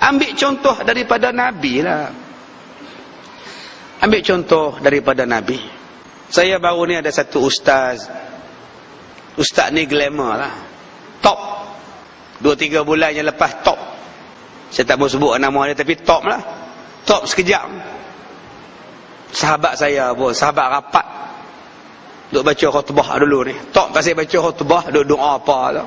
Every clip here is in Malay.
Ambil contoh daripada Nabi lah. Ambil contoh daripada Nabi. Saya baru ni ada satu ustaz. Ustaz ni glamour lah. Top. 2-3 bulan yang lepas top. Saya tak mau sebut nama dia tapi top lah. Top sekejap. Sahabat saya pun, sahabat rapat. Duk baca khutbah dulu ni. Top pasal baca khutbah, duk doa apa tu.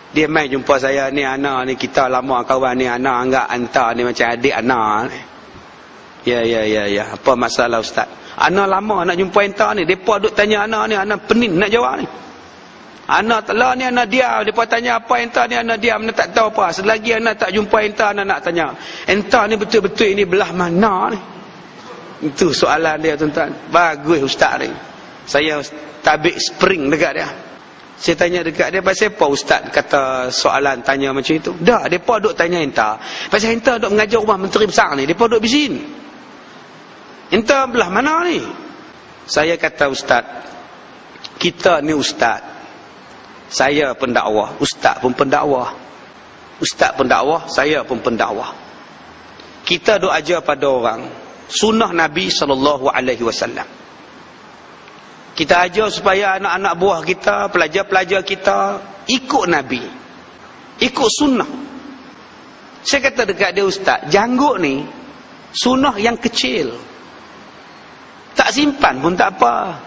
Dia main jumpa saya, ni Ana ni, kita lama kawan ni, Ana anggap anta ni macam adik Ana ni. Ya. Apa masalah ustaz? Ana lama nak jumpa anta ni. Depa duk tanya Ana ni, Ana pening nak jawab ni. Ana telah ni, Ana diam. Depa tanya apa anta ni, Ana diam, Ana tak tahu apa. Selagi Ana tak jumpa anta, Ana nak tanya. Anta ni betul-betul ini belah mana ni? Itu soalan dia tuan-tuan. Bagus ustaz ni. Saya tabik spring dekat dia. Saya tanya dekat dia, pasal apa ustaz kata soalan tanya macam itu? Dah, mereka duk tanya entah. Pasal entah duk mengajar rumah menteri besar ni, mereka duk bisin. Entah belah mana ni? Saya kata ustaz, kita ni ustaz. Saya pendakwah, ustaz pun pendakwah. Ustaz pendakwah, saya pun pendakwah. Kita duk ajar pada orang sunnah Nabi SAW. Kita ajar supaya anak-anak buah kita, pelajar-pelajar kita ikut Nabi, ikut sunnah. Saya kata dekat dia, ustaz, janggut ni sunnah yang kecil, tak simpan pun tak apa.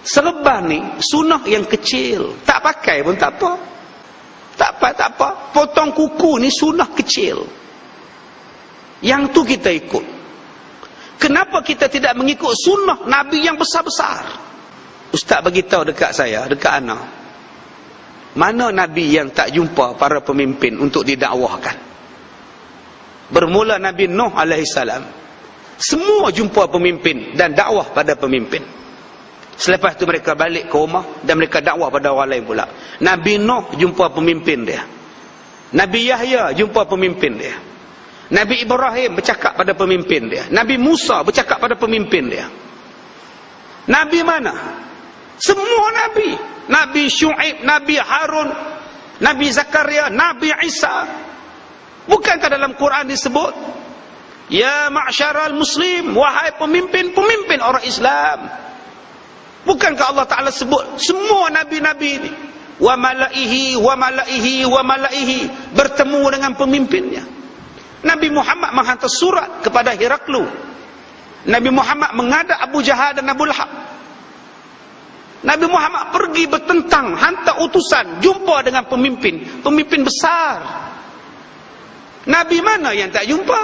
Serban ni sunnah yang kecil, tak pakai pun tak apa. Tak apa. Potong kuku ni sunnah kecil, yang tu kita ikut. Kenapa kita tidak mengikut sunnah Nabi yang besar-besar? Ustaz beritahu dekat saya, dekat Ana, mana Nabi yang tak jumpa para pemimpin untuk didakwahkan? Bermula Nabi Nuh AS, semua jumpa pemimpin dan dakwah pada pemimpin. Selepas itu mereka balik ke rumah dan mereka dakwah pada orang lain pula. Nabi Nuh jumpa pemimpin dia. Nabi Yahya jumpa pemimpin dia. Nabi Ibrahim bercakap pada pemimpin dia. Nabi Musa bercakap pada pemimpin dia. Nabi mana? Semua Nabi. Nabi Syu'ib, Nabi Harun, Nabi Zakaria, Nabi Isa. Bukankah dalam Quran disebut, ya ma'syaral muslim, wahai pemimpin-pemimpin orang Islam. Bukankah Allah Ta'ala sebut semua Nabi-Nabi ini, wa malaihi bertemu dengan pemimpinnya. Nabi Muhammad menghantar surat kepada Heraklu. Nabi Muhammad menghadap Abu Jahal dan Abu Lahab. Nabi Muhammad pergi bertentang, hantar utusan, jumpa dengan pemimpin besar. Nabi mana yang tak jumpa?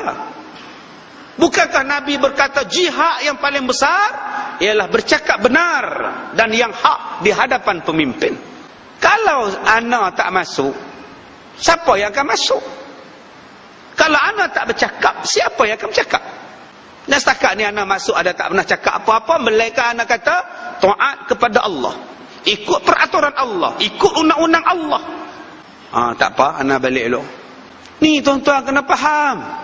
Bukankah Nabi berkata jihad yang paling besar ialah bercakap benar dan yang hak di hadapan pemimpin? Kalau ana tak masuk, siapa yang akan masuk? Kalau ana tak bercakap, siapa yang akan bercakap? Dan setakat ni ana masuk ada tak pernah cakap apa-apa, melainkan ana kata taat kepada Allah, ikut peraturan Allah, ikut undang-undang Allah. Tak apa, ana balik dulu. Ni tuan-tuan kena faham.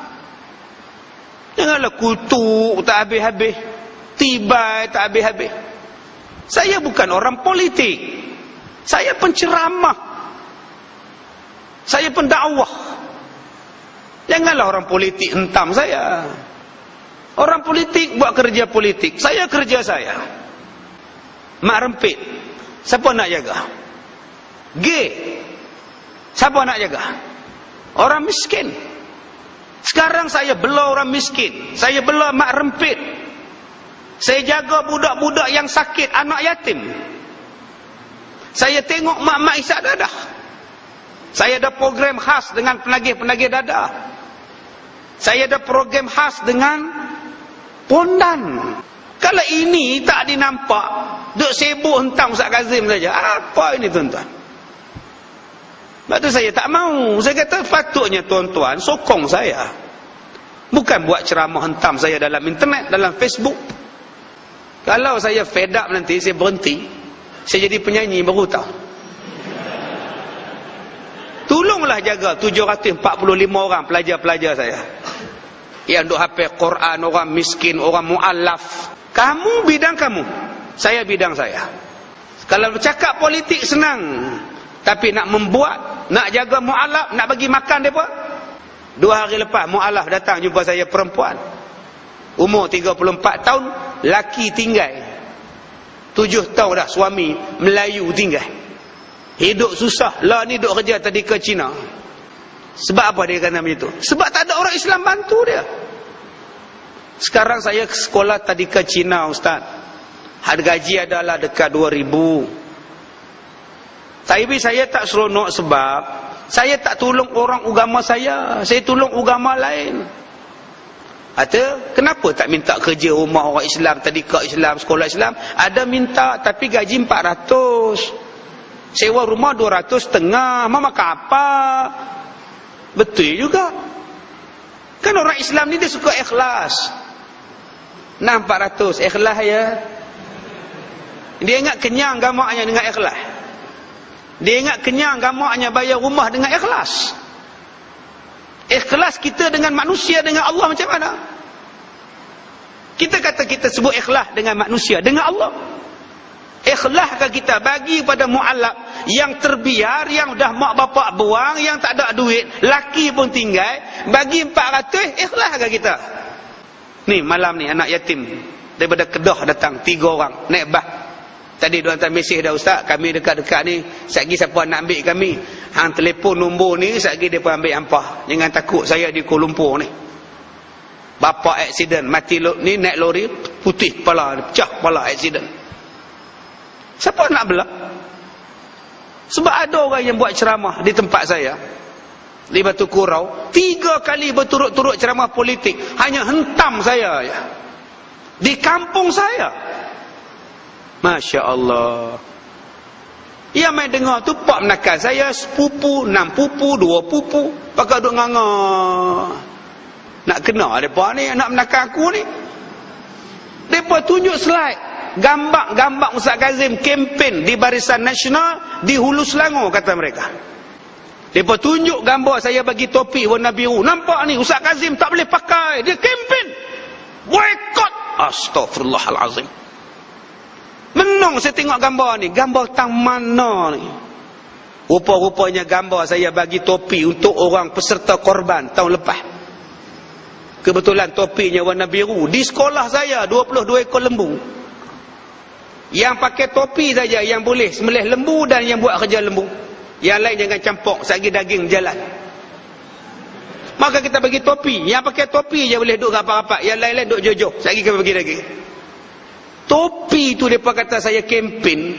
Janganlah kutuk tak habis-habis, tibai tak habis-habis. Saya bukan orang politik. Saya penceramah. Saya pendakwah. Janganlah orang politik hentam saya. Orang politik buat kerja politik, saya kerja saya. Mak rempit, siapa nak jaga? Gay, siapa nak jaga? Orang miskin. Sekarang saya bela orang miskin, saya bela mak rempit, saya jaga budak-budak yang sakit, anak yatim. Saya tengok mak-mak isak dadah. Saya ada program khas dengan penagih-penagih dadah. Saya ada program khas dengan pondan. Kalau ini tak dinampak, duk sibuk hentam Ustaz Kazim saja. Apa ini tuan-tuan? Sebab tu saya tak mau. Saya kata patutnya tuan-tuan sokong saya. Bukan buat ceramah hentam saya dalam internet, dalam Facebook. Kalau saya fed up nanti, saya berhenti. Saya jadi penyanyi baru tahu. Tolonglah jaga 745 orang pelajar-pelajar saya. Yang duk hafal Quran, orang miskin, orang mu'allaf. Kamu bidang kamu, saya bidang saya. Kalau bercakap politik senang, tapi nak membuat, nak jaga mu'allaf, nak bagi makan mereka. 2 hari lepas mu'allaf datang jumpa saya, perempuan umur 34 tahun, laki tinggal 7 tahun dah, suami Melayu tinggal, hidup susah lah ni, duk kerja tadi ke Cina. Sebab apa dia kata macam tu? Sebab tak ada orang Islam bantu dia. Sekarang saya ke sekolah tadi ke Cina, Ustaz, harga gaji adalah dekat 2,000. Tapi saya tak seronok sebab saya tak tolong orang agama saya tolong agama lain. Kata, kenapa tak minta kerja rumah orang Islam, tadika Islam, sekolah Islam? Ada minta, tapi gaji 400. Sewa rumah 200,500. Mama makan apa? Betul juga. Kan orang Islam ni dia suka ikhlas. 400 ikhlas ya. Dia ingat kenyang gamaknya dengan ikhlas. Dia ingat kenyang gamaknya bayar rumah dengan ikhlas. Ikhlas kita dengan manusia, dengan Allah macam mana? Kita kata kita sebut ikhlas dengan manusia, dengan Allah. Ikhlaskah kita bagi pada mu'allaf yang terbiar, yang dah mak bapak buang, yang tak ada duit, laki pun tinggal, bagi 400, ikhlaskah kita? Ni malam ni anak yatim daripada Kedah datang 3 orang naik bas. Tadi dia hantar mesej dah, Ustaz, kami dekat-dekat ni, sekali siapa nak ambil kami, hang telefon nombor ni, sekali dia pun ambil hampah. Jangan takut, saya di Kuala Lumpur ni. Bapa aksiden, mati ni naik lori, putih kepala, pecah kepala aksiden. Siapa nak belah? Sebab ada orang yang buat ceramah di tempat saya, di Batu Kurau, 3 kali berturut-turut ceramah politik, hanya hentam saya ya. Di kampung saya. Masya Allah. Yang main dengar tu pak menakal saya, sepupu, 6 pupu, 2 pupu, pakai duk nganga. Nak kena mereka ni, nak menakal aku ni. Mereka tunjuk slide gambar Ustaz Kazim kempen di Barisan Nasional di Hulu Selangor, kata mereka. Mereka tunjuk gambar saya bagi topi warna biru. Nampak ni Ustaz Kazim tak boleh pakai, dia kempen boykot. Astaghfirullahalazim. Menang saya tengok gambar ni. Gambar tang mana ni? Rupa-rupanya gambar saya bagi topi untuk orang peserta korban tahun lepas. Kebetulan topinya warna biru. Di sekolah saya 22 ekor lembu. Yang pakai topi saja yang boleh sembelih lembu dan yang buat kerja lembu. Yang lain jangan campur, sagi daging berjalan. Maka kita bagi topi. Yang pakai topi je boleh duduk rapat-rapat. Yang lain-lain duduk jojo, sagi kita bagi daging. Topi tu mereka kata saya kempen.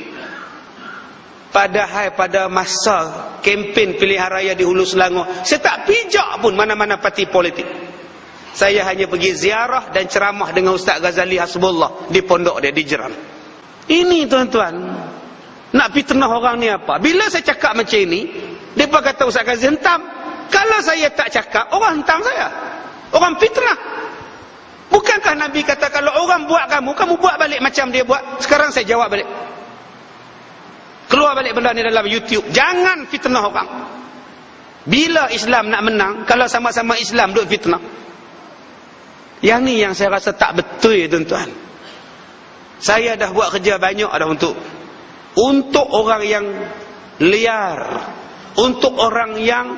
Padahal pada masa kempen pilihan raya di Hulu Selangor, saya tak pijak pun mana-mana parti politik. Saya hanya pergi ziarah dan ceramah dengan Ustaz Ghazali Hasbullah di pondok dia di Jeran. Ini tuan-tuan, nak fitnah orang ni apa? Bila saya cakap macam ini, mereka kata Ustaz Ghazali hentam. Kalau saya tak cakap, orang hentam saya. Orang fitnah. Bukankah Nabi kata kalau orang buat kamu buat balik macam dia buat? Sekarang saya jawab balik. Keluar balik benda ni dalam YouTube. Jangan fitnah orang. Bila Islam nak menang, kalau sama-sama Islam duk fitnah. Yang ni yang saya rasa tak betul ya tuan-tuan. Saya dah buat kerja banyak dah untuk orang yang liar, untuk orang yang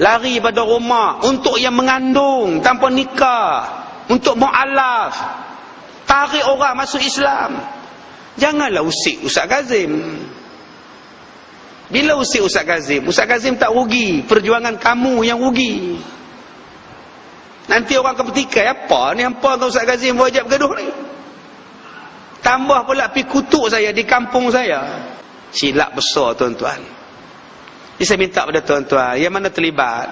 lari pada rumah, untuk yang mengandung tanpa nikah, untuk mu'alaf, tarik orang masuk Islam. Janganlah usik Ustaz Kazim. Bila usik Ustaz Kazim tak rugi, perjuangan kamu yang rugi. Nanti orang akan bertikai, apa ni hampa dengan Ustaz Kazim wajib bergaduh ni? Tambah pula pergi kutuk saya di kampung saya. Silap besar tuan-tuan. Jadi saya minta pada tuan-tuan, yang mana terlibat,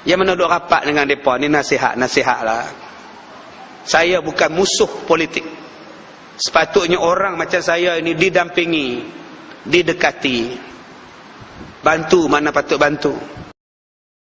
yang mana duduk rapat dengan mereka, ni nasihat lah. Saya bukan musuh politik. Sepatutnya orang macam saya ini didampingi, didekati, bantu mana patut bantu.